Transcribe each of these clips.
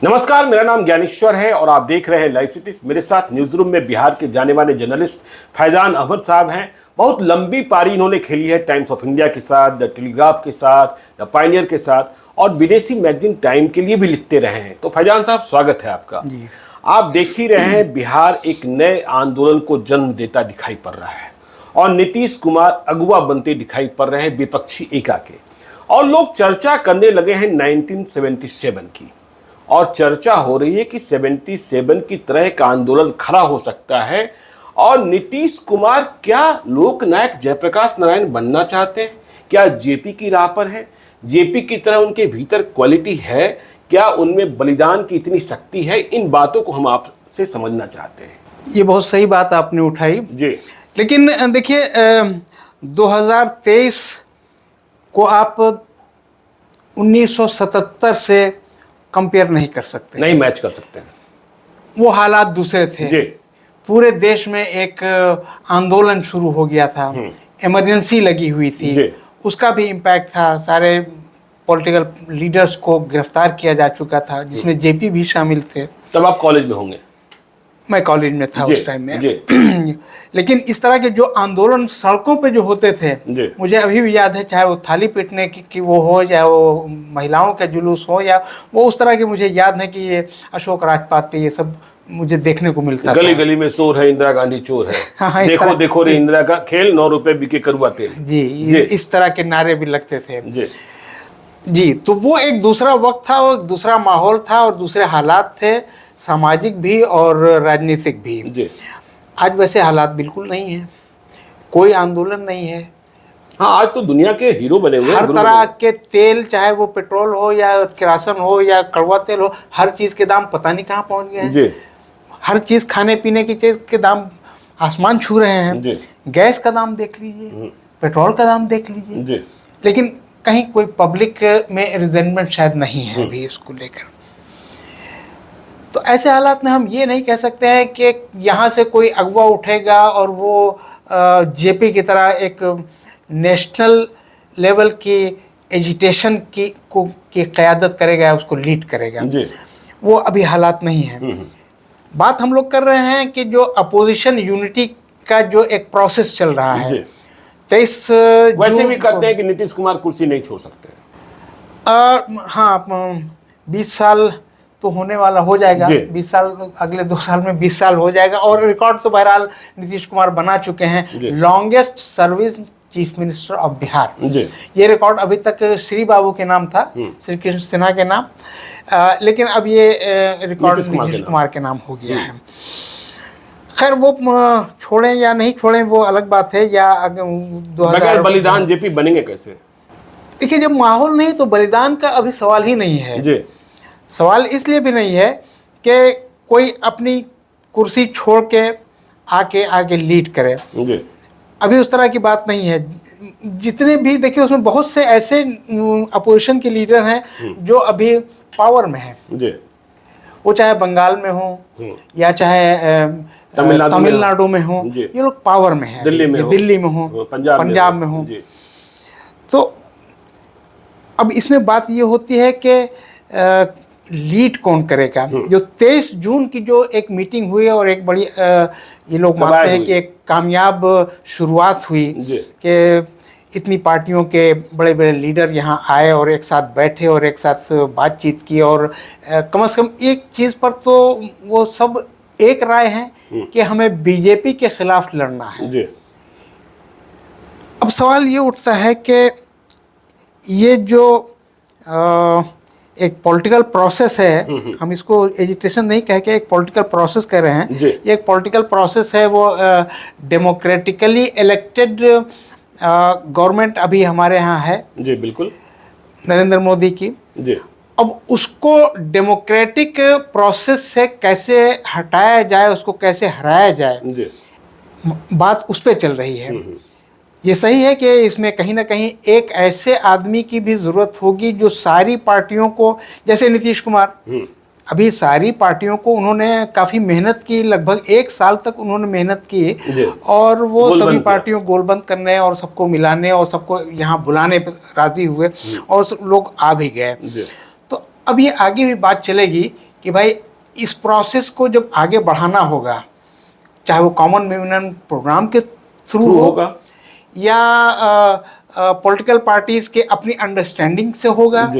नमस्कार, मेरा नाम ज्ञानेश्वर है और आप देख रहे हैं लाइव सिटीज। मेरे साथ न्यूज रूम में बिहार के जाने माने जर्नलिस्ट फैजान अहमद साहब हैं। बहुत लंबी पारी इन्होंने खेली है टाइम्स ऑफ इंडिया के साथ, द टेलीग्राफ के साथ, द पायनियर के साथ और विदेशी मैगजीन टाइम के लिए भी लिखते रहे हैं। तो फैजान साहब, स्वागत है आपका। आप देख ही रहे हैं, बिहार एक नए आंदोलन को जन्म देता दिखाई पड़ रहा है और नीतीश कुमार अगुवा बनते दिखाई पड़ रहे हैं विपक्षी एका के। और लोग चर्चा करने लगे हैं 1977 की, और चर्चा हो रही है कि 77 की तरह का आंदोलन खड़ा हो सकता है। और नीतीश कुमार क्या लोकनायक जयप्रकाश नारायण बनना चाहते हैं? क्या जेपी की राह पर है? जेपी की तरह उनके भीतर क्वालिटी है? क्या उनमें बलिदान की इतनी शक्ति है? इन बातों को हम आपसे समझना चाहते हैं। ये बहुत सही बात आपने उठाई जी। लेकिन देखिए, 2023 को आप 1977 से कंपेयर नहीं कर सकते, नहीं मैच कर सकते हैं। वो हालात दूसरे थे जी। पूरे देश में एक आंदोलन शुरू हो गया था, इमरजेंसी लगी हुई थी जी। उसका भी इम्पैक्ट था। सारे पॉलिटिकल लीडर्स को गिरफ्तार किया जा चुका था, जिसमें जेपी भी शामिल थे। तब आप कॉलेज में होंगे? मैं कॉलेज में था उस टाइम में। जी। लेकिन इस तरह के जो आंदोलन सड़कों पे जो होते थे, मुझे अभी भी याद है, चाहे वो थाली पीटने की वो हो, या वो महिलाओं का जुलूस हो, या वो उस तरह के, मुझे याद है कि ये अशोक राजपाथ पे ये सब मुझे देखने को मिलता गली था। गली में शोर है, इंदिरा गांधी चोर है। हाँ, देखो देखो रे इंदिरा का खेल, 9 रुपए बिके करुआ तेल। जी, इस तरह के नारे भी लगते थे। जी। तो वो एक दूसरा वक्त था, वो एक दूसरा माहौल था और दूसरे हालात थे, सामाजिक भी और राजनीतिक भी। जी। आज वैसे हालात बिल्कुल नहीं है, कोई आंदोलन नहीं है। हाँ, आज तो दुनिया के हीरो बने हुए हैं। हर तरह के तेल, चाहे वो पेट्रोल हो या किरासन हो या कड़वा तेल हो, हर चीज़ के दाम पता नहीं कहाँ पहुँच गए हैं। जी। हर चीज़, खाने पीने की चीज़ के दाम आसमान छू रहे हैं। जी। गैस का दाम देख लीजिए, पेट्रोल का दाम देख लीजिए। जी। लेकिन कहीं कोई पब्लिक में रिजेंटमेंट शायद नहीं है अभी इसको लेकर। तो ऐसे हालात में हम ये नहीं कह सकते हैं कि यहाँ से कोई अगवा उठेगा और वो जेपी की तरह एक नेशनल लेवल की एजिटेशन की क़यादत करेगा, उसको लीड करेगा। जी। वो अभी हालात नहीं है। बात हम लोग कर रहे हैं कि जो अपोजिशन यूनिटी का जो एक प्रोसेस चल रहा है, 23 वैसे भी कहते हैं कि नीतीश कुमार कुर्सी नहीं छोड़ सकते। हाँ, 20 साल तो होने वाला हो जाएगा। 20 साल, अगले 2 साल में 20 साल हो जाएगा। और रिकॉर्ड तो बहरहाल नीतीश कुमार बना चुके हैं, longest service chief minister of Bihar. ये रिकॉर्ड अभी तक श्री बाबू के नाम था, श्री कृष्ण सिन्हा के नाम, लेकिन अब ये रिकॉर्ड नीतीश कुमार के नाम हो गया है। खैर, वो छोड़ें या नहीं छोड़ें वो अलग बात है। या बगैर बलिदान जेपी बनेंगे कैसे? देखिए, जब माहौल नहीं तो बलिदान का अभी सवाल ही नहीं है। जी। सवाल इसलिए भी नहीं है कि कोई अपनी कुर्सी छोड़ के आके लीड करे। जी। अभी उस तरह की बात नहीं है। जितने भी, देखिए, उसमें बहुत से ऐसे अपोजिशन के लीडर हैं जो अभी पावर में हैं। जी। वो चाहे बंगाल में हो या चाहे तमिलनाडु में हो, ये लोग पावर में हैं। दिल्ली में हो, पंजाब में हो। तो अब इसमें बात ये होती है कि लीड कौन करेगा। जो 23 जून की जो एक मीटिंग हुई और एक बड़ी, ये लोग मानते हैं कि एक कामयाब शुरुआत हुई कि इतनी पार्टियों के बड़े बड़े लीडर यहाँ आए और एक साथ बैठे और एक साथ बातचीत की, और कम से कम एक चीज़ पर तो वो सब एक राय हैं कि हमें बीजेपी के खिलाफ लड़ना है। जी। अब सवाल ये उठता है कि ये जो एक पॉलिटिकल प्रोसेस है, हम इसको एजिटेशन नहीं कह के एक पॉलिटिकल प्रोसेस कह रहे हैं। ये एक पॉलिटिकल प्रोसेस है, वो डेमोक्रेटिकली इलेक्टेड गवर्नमेंट अभी हमारे यहाँ है। जी, बिल्कुल, नरेंद्र मोदी की। जी। अब उसको डेमोक्रेटिक प्रोसेस से कैसे हटाया जाए, उसको कैसे हराया जाए, जी, बात उस पर चल रही है। ये सही है कि इसमें कहीं ना कहीं एक ऐसे आदमी की भी ज़रूरत होगी जो सारी पार्टियों को, जैसे नीतीश कुमार, अभी सारी पार्टियों को उन्होंने काफ़ी मेहनत की, लगभग 1 साल तक उन्होंने मेहनत की, और वो सभी पार्टियों को गोलबंद करने और सबको मिलाने और सबको यहाँ बुलाने पर राज़ी हुए और लोग आ भी गए। तो अब ये आगे भी बात चलेगी कि भाई इस प्रोसेस को जब आगे बढ़ाना होगा, चाहे वो कॉमन मैन प्रोग्राम के थ्रू होगा या पॉलिटिकल पार्टीज के अपनी अंडरस्टैंडिंग से होगा,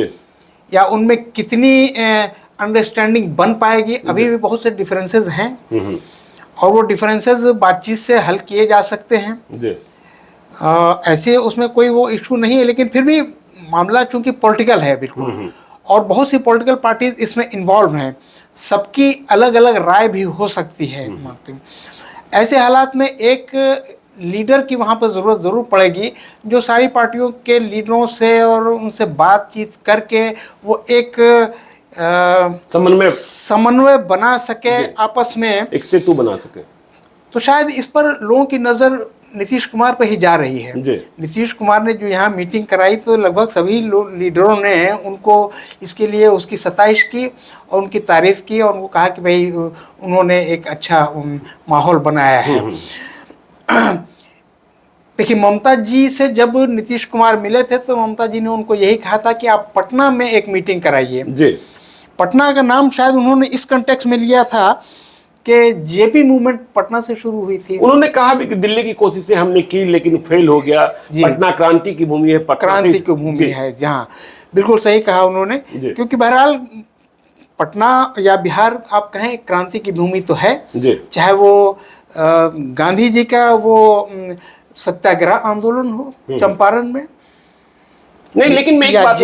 या उनमें कितनी अंडरस्टैंडिंग बन पाएगी। अभी भी बहुत से डिफरेंसेस हैं और वो डिफरेंसेस बातचीत से हल किए जा सकते हैं। ऐसे उसमें कोई वो इशू नहीं है, लेकिन फिर भी मामला चूंकि पॉलिटिकल है बिल्कुल, और बहुत सी पॉलिटिकल पार्टीज इसमें इन्वॉल्व हैं, सबकी अलग अलग राय भी हो सकती है। ऐसे हालात में एक लीडर की वहाँ पर ज़रूरत ज़रूर पड़ेगी, जो सारी पार्टियों के लीडरों से और उनसे बातचीत करके वो एक समन्वय बना सके, आपस में एक सेतु बना सके। तो शायद इस पर लोगों की नज़र नीतीश कुमार पर ही जा रही है। नीतीश कुमार ने जो यहाँ मीटिंग कराई तो लगभग सभी लीडरों ने उनको इसके लिए उसकी सताइश की और उनकी तारीफ की और उनको कहा कि भाई उन्होंने एक अच्छा माहौल बनाया है। देखिए, ममता जी से जब नीतीश कुमार मिले थे तो ममता जी ने उनको यही कहा था कि आप पटना में एक मीटिंग कराइए। पटना का नाम शायद उन्होंने इस कंटेक्स्ट में लिया था कि जेपी मूवमेंट पटना से शुरू हुई थी। उन्होंने कहा भी कि दिल्ली की कोशिशें हमने की लेकिन फेल हो गया, पटना क्रांति की भूमि है, क्रांति की भूमि है जहाँ। बिल्कुल सही कहा उन्होंने, क्योंकि बहरहाल पटना या बिहार आप कहें क्रांति की भूमि तो है, चाहे वो गांधी जी का वो सत्याग्रह आंदोलन हो चंपारण में, नहीं, लेकिन मैं एक बात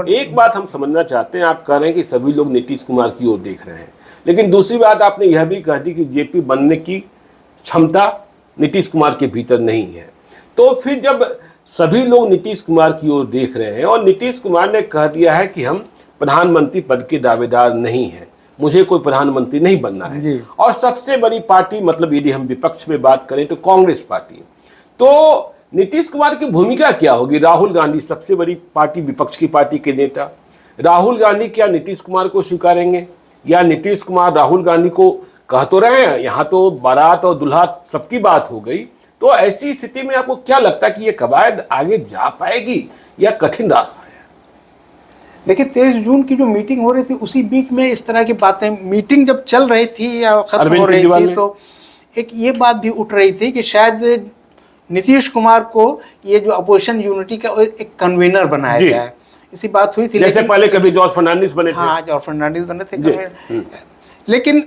एक बात हम समझना चाहते हैं। आप कह रहे हैं कि सभी लोग नीतीश कुमार की ओर देख रहे हैं, लेकिन दूसरी बात आपने यह भी कह दी कि जेपी बनने की क्षमता नीतीश कुमार के भीतर नहीं है। तो फिर जब सभी लोग नीतीश कुमार की ओर देख रहे हैं और नीतीश कुमार ने कह दिया है कि हम प्रधानमंत्री पद के दावेदार नहीं हैं, मुझे कोई प्रधानमंत्री नहीं बनना है, और सबसे बड़ी पार्टी, मतलब यदि हम विपक्ष में बात करें तो कांग्रेस पार्टी, तो नीतीश कुमार की भूमिका क्या होगी? राहुल गांधी सबसे बड़ी पार्टी, विपक्ष की पार्टी के नेता, राहुल गांधी क्या नीतीश कुमार को स्वीकारेंगे, या नीतीश कुमार राहुल गांधी को कह तो रहे हैं, यहाँ तो बारात और दुल्हा सबकी बात हो गई, तो ऐसी स्थिति में आपको क्या लगता है कि ये कवायद आगे जा पाएगी या कठिन रहा है? देखिए, 23 जून की जो मीटिंग हो रही थी उसी बीच में इस तरह की बातें, मीटिंग जब चल रही थी या खत्म हो रही थी, तो एक ये बात भी उठ रही थी कि शायद नीतीश कुमार को ये जो अपोजिशन यूनिटी का एक कन्वीनर बनाया गया है। इसी बात हुई थी, जैसे पहले कभी जॉर्ज फर्नांडिस बने थे। हाँ, जॉर्ज फर्नांडिस बने थे, लेकिन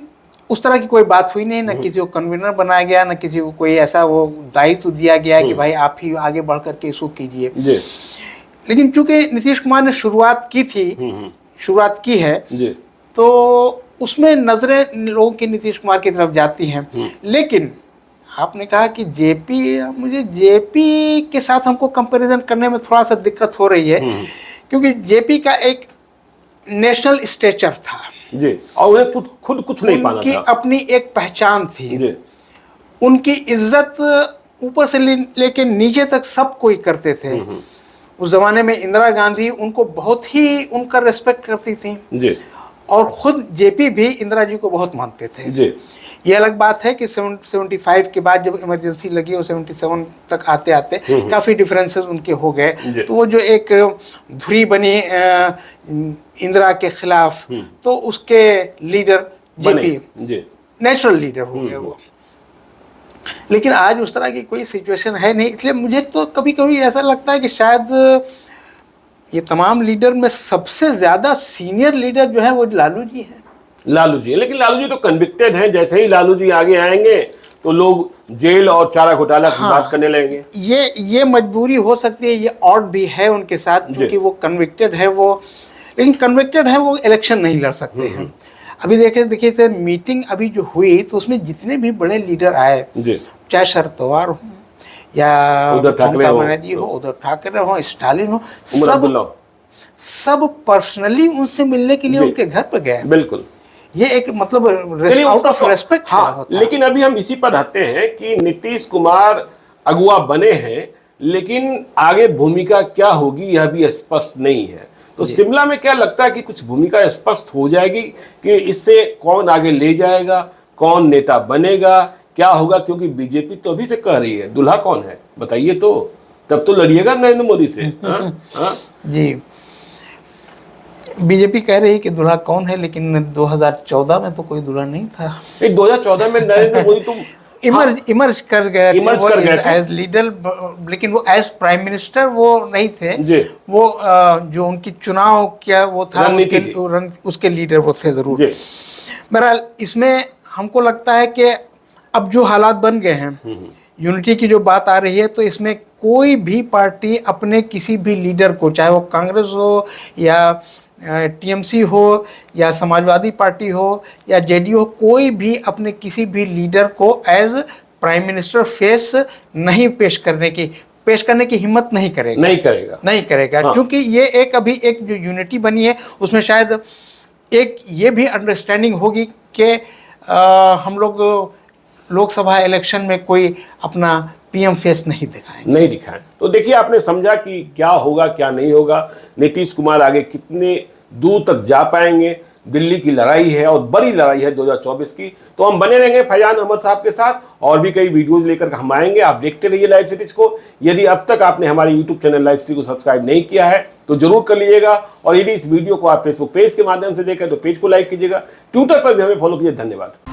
उस तरह की कोई बात हुई नहीं, ना किसी को कन्वीनर बनाया गया, ना किसी को कोई ऐसा वो दायित्व दिया गया कि भाई आप ही आगे बढ़ करके इसको कीजिए। लेकिन चूंकि नीतीश कुमार ने शुरुआत की है, तो उसमें नजरें लोगों की नीतीश कुमार की तरफ जाती हैं। लेकिन आपने कहा कि मुझे जेपी के साथ हमको कंपैरिजन करने में थोड़ा सा दिक्कत हो रही है, क्योंकि जेपी का एक नेशनल स्टेचर था और उन्हें खुद कुछ नहीं पाना था, उनकी अपनी एक पहचान थी, उनकी इज्जत ऊपर से लेके नीचे तक सब कोई करते थे। उस जमाने में इंदिरा गांधी उनको बहुत ही उनका रेस्पेक्ट करती थी, और खुद जेपी भी इंदिरा जी को बहुत मानते थे। ये अलग बात है कि 75 के बाद जब इमरजेंसी लगी और 77 तक आते आते काफ़ी डिफरेंसेस उनके हो गए, तो वो जो एक धुरी बनी इंदिरा के खिलाफ, तो उसके लीडर जेपी नेचुरल लीडर हो गए वो। लेकिन आज उस तरह की कोई सिचुएशन है नहीं, इसलिए मुझे तो कभी कभी ऐसा लगता है कि शायद ये तमाम लीडर में सबसे ज़्यादा सीनियर लीडर जो है वो लालू जी हैं। लालू जी, लेकिन लालू जी तो कन्विक्टेड हैं, जैसे ही लालू जी आगे आएंगे तो लोग जेल और चारा घोटाला की बात करने लगेंगे। ये मजबूरी हो सकती है, ये ऑड भी है उनके साथ, क्योंकि वो कन्विक्टेड है, लेकिन कन्विक्टेड है वो इलेक्शन नहीं लड़ सकते हैं। अभी देखिए मीटिंग अभी जो हुई तो उसमें जितने भी बड़े लीडर आए, चाहे शरद पवार हो या ममता बनर्जी हो, उद्धव ठाकरे हो, स्टालिन हो, सब पर्सनली उनसे मिलने के लिए उनके घर पर गए। बिल्कुल, ये एक मतलब आउट ऑफ रेस्पेक्ट। हाँ, लेकिन अभी हम इसी पर रहते हैं कि नीतीश कुमार अगुआ बने हैं, लेकिन आगे भूमिका क्या होगी यह भी स्पष्ट नहीं है। तो शिमला में क्या लगता है कि कुछ भूमिका स्पष्ट हो जाएगी कि इससे कौन आगे ले जाएगा, कौन नेता बनेगा, क्या होगा? क्योंकि बीजेपी तो अभी से कह रही है दूल्हा कौन है बताइए, तो तब तो लड़िएगा नरेंद्र मोदी से। जी, बीजेपी कह रही कि दूल्हा कौन है, लेकिन 2014 में तो कोई दूल्हा नहीं था। 2014 में नरेंद्र मोदी तो इमर्ज कर गए थे एज लीडर, लेकिन वो एज प्राइम मिनिस्टर वो नहीं थे जी। वो जो उनकी चुनाव क्या वो था उसके लीडर वो थे जरूर। बहरहाल इसमें हमको लगता है कि अब जो हालात बन गए हैं, यूनिटी की जो बात आ रही है, तो इसमें कोई भी पार्टी अपने किसी भी लीडर को, चाहे वो कांग्रेस हो या टीएमसी हो या समाजवादी पार्टी हो या जेडीयू हो, कोई भी अपने किसी भी लीडर को एज प्राइम मिनिस्टर पेश करने की हिम्मत नहीं करेगा हाँ। क्योंकि ये अभी एक जो यूनिटी बनी है उसमें शायद एक ये भी अंडरस्टैंडिंग होगी कि हम लोग लोकसभा इलेक्शन में कोई अपना पीएम फेस नहीं दिखाएं। तो देखिए, आपने समझा कि क्या होगा क्या नहीं होगा, नीतीश कुमार आगे कितने दूर तक जा पाएंगे। दिल्ली की लड़ाई है और बड़ी लड़ाई है 2024 की। तो हम बने रहेंगे फैजान अहमद साहब के साथ, और भी कई वीडियोज लेकर हम आएंगे। आप देखते रहिए लाइव सिटीज को। यदि अब तक आपने हमारे यूट्यूब चैनल लाइव सिटी को सब्सक्राइब नहीं किया है तो जरूर कर लीजिएगा, और यदि इस वीडियो को आप फेसबुक पेज के माध्यम से देखें तो पेज को लाइक कीजिएगा, ट्विटर पर भी हमें फॉलो कीजिए। धन्यवाद।